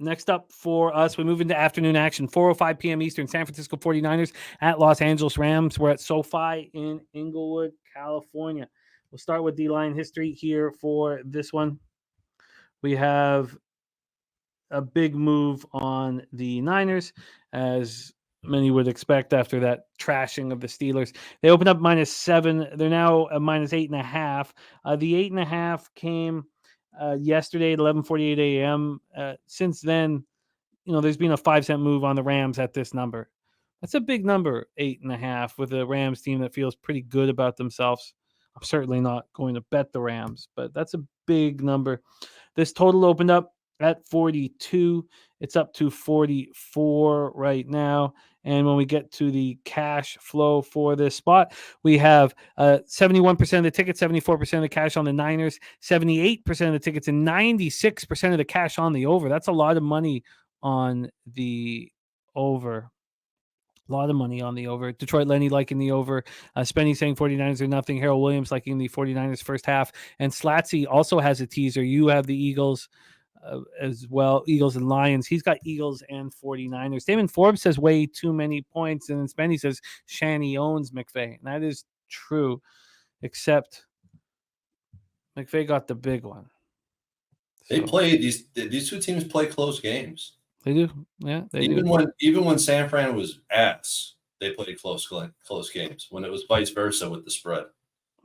Next up for us, we move into afternoon action. 4:05 p.m. Eastern, San Francisco 49ers at Los Angeles Rams. We're at SoFi in Inglewood, California. We'll start with D-line history here for this one. We have a big move on the Niners, as many would expect after that trashing of the Steelers. They opened up -7. They're now a -8.5. The 8.5 came yesterday at 11:48 a.m. Since then, there's been a 5-cent move on the Rams at this number. That's a big number, 8.5, with a Rams team that feels pretty good about themselves. I'm certainly not going to bet the Rams, but that's a big number. This total opened up at 42. It's up to 44 right now. And when we get to the cash flow for this spot, we have 71% of the tickets, 74% of the cash on the Niners, 78% of the tickets, and 96% of the cash on the over. That's a lot of money on the over. A lot of money on the over. Detroit Lenny liking the over. Spenny saying 49ers are nothing. Harold Williams liking the 49ers first half. And Slatsy also has a teaser. You have the Eagles as well. Eagles and Lions. He's got Eagles and 49ers. Damon Forbes says way too many points. And then Spenny says Shanny owns McVay. And that is true. Except McVay got the big one. They play these two teams play close games. They do, yeah. Even when San Fran was ass, they played close games. When it was vice versa with the spread.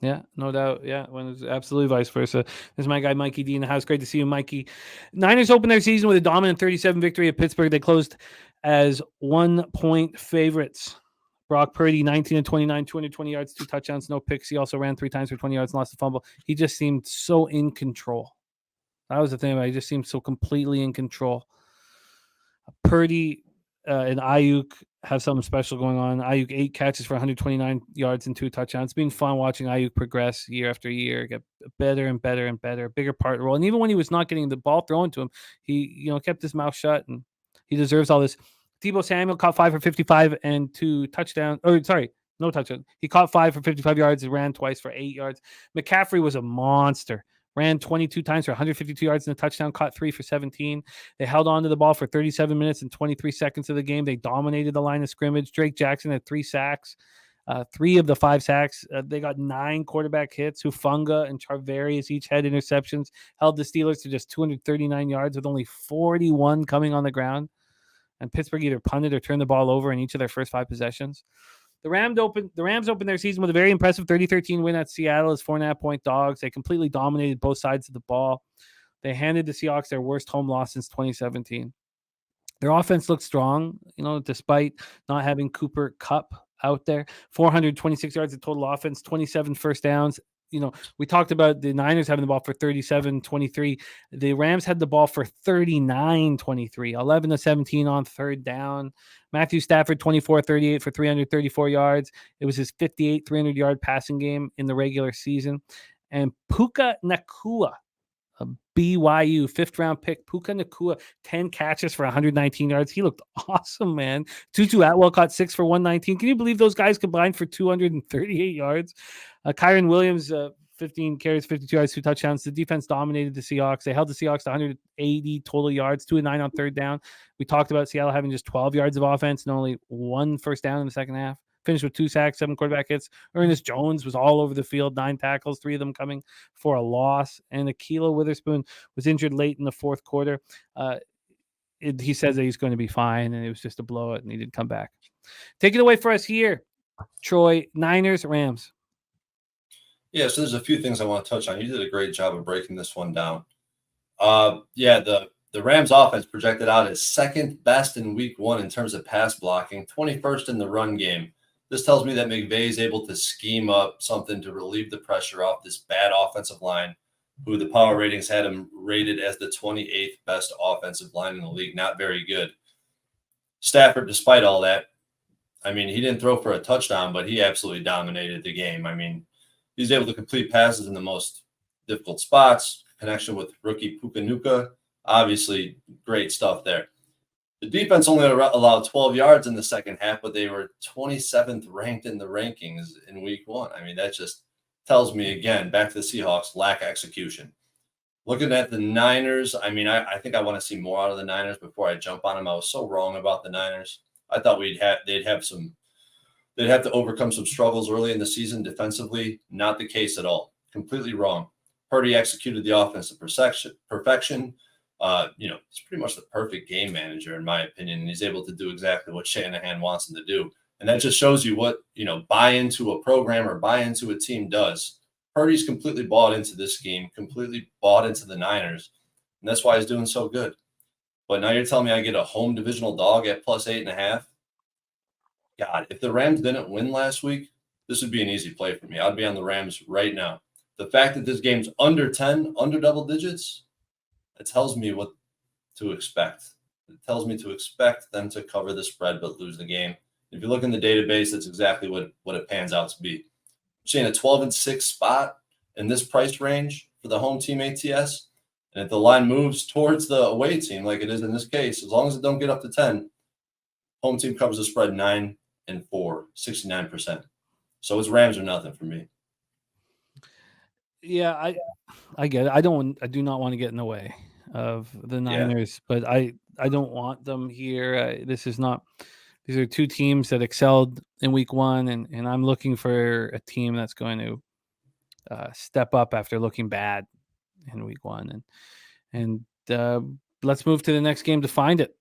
Yeah, no doubt. Yeah, when it's absolutely vice versa. This is my guy Mikey D in the house. Great to see you, Mikey. Niners opened their season with a dominant 37 victory at Pittsburgh. They closed as 1-point favorites. Brock Purdy, 19 and 29, 220 yards, 2 touchdowns, no picks. He also ran 3 times for 20 yards and lost a fumble. He just seemed so in control. That was the thing about it. He just seemed so completely in control. Purdy and Ayuk have something special going on. Ayuk 8 catches for 129 yards and 2 touchdowns. It's been fun watching Ayuk progress year after year, get better and better and better, bigger part role. And even when he was not getting the ball thrown to him, he kept his mouth shut, and he deserves all this. Deebo Samuel caught 5 for 55 and 2 touchdowns. No touchdown. He caught 5 for 55 yards and ran twice for 8 yards. McCaffrey was a monster. Ran 22 times for 152 yards and a touchdown, caught 3 for 17. They held on to the ball for 37 minutes and 23 seconds of the game. They dominated the line of scrimmage. Drake Jackson had 3 sacks. 3 of the 5 sacks. They got 9 quarterback hits. Hufanga and Charvarius each had interceptions. Held the Steelers to just 239 yards with only 41 coming on the ground. And Pittsburgh either punted or turned the ball over in each of their first 5 possessions. The Rams opened their season with a very impressive 30-13 win at Seattle as 4.5-point dogs. They completely dominated both sides of the ball. They handed the Seahawks their worst home loss since 2017. Their offense looked strong, despite not having Cooper Kupp out there. 426 yards of total offense, 27 first downs. We talked about the Niners having the ball for 37-23. The Rams had the ball for 39-23, 11-17 on third down. Matthew Stafford, 24-38 for 334 yards. It was his 58th 300-yard passing game in the regular season. And Puka Nacua, a BYU 5th-round pick, Puka Nacua, 10 catches for 119 yards. He looked awesome, man. Tutu Atwell caught 6 for 119. Can you believe those guys combined for 238 yards? Kyron Williams, 15 carries, 52 yards, 2 touchdowns. The defense dominated the Seahawks. They held the Seahawks to 180 total yards, 2 of 9 on third down. We talked about Seattle having just 12 yards of offense and only 1 first down in the second half. Finished with 2 sacks, 7 quarterback hits. Ernest Jones was all over the field, 9 tackles, 3 of them coming for a loss. And Akilo Witherspoon was injured late in the fourth quarter. He says that he's going to be fine, and it was just a blowout, and he didn't come back. Take it away for us here, Troy. Niners, Rams. Yeah, so there's a few things I want to touch on. You did a great job of breaking this one down. The Rams offense projected out as second best in week 1 in terms of pass blocking, 21st in the run game. This tells me that McVay is able to scheme up something to relieve the pressure off this bad offensive line, who the power ratings had him rated as the 28th best offensive line in the league. Not very good. Stafford, despite all that, he didn't throw for a touchdown, but he absolutely dominated the game. He's able to complete passes in the most difficult spots. Connection with rookie Puka Nacua, obviously great stuff there. The defense only allowed 12 yards in the second half, but they were 27th ranked in the rankings in week 1. That just tells me, again, back to the Seahawks, lack execution. Looking at the Niners, I mean, I think I want to see more out of the Niners before I jump on them. I was so wrong about the Niners. I thought they'd have to overcome some struggles early in the season defensively. Not the case at all. Completely wrong. Purdy executed the offense to perfection. He's pretty much the perfect game manager in my opinion, and he's able to do exactly what Shanahan wants him to do. And that just shows you what buy into a program or buy into a team does. Purdy's completely bought into this scheme, completely bought into the Niners, and that's why he's doing so good. But now you're telling me I get a home divisional dog at +8.5? God, if the Rams didn't win last week, this would be an easy play for me. I'd be on the Rams right now. The fact that this game's under 10, under double digits, it tells me what to expect. It tells me to expect them to cover the spread but lose the game. If you look in the database, that's exactly what it pans out to be. Seeing a 12-6 spot in this price range for the home team ATS, and if the line moves towards the away team like it is in this case, as long as it don't get up to 10, home team covers the spread 9-4, 69%. So it's Rams or nothing for me. Yeah, I get it. I do not want to get in the way of the Niners, but I don't want them here. These are two teams that excelled in week one, and I'm looking for a team that's going to step up after looking bad in week one. And let's move to the next game to find it.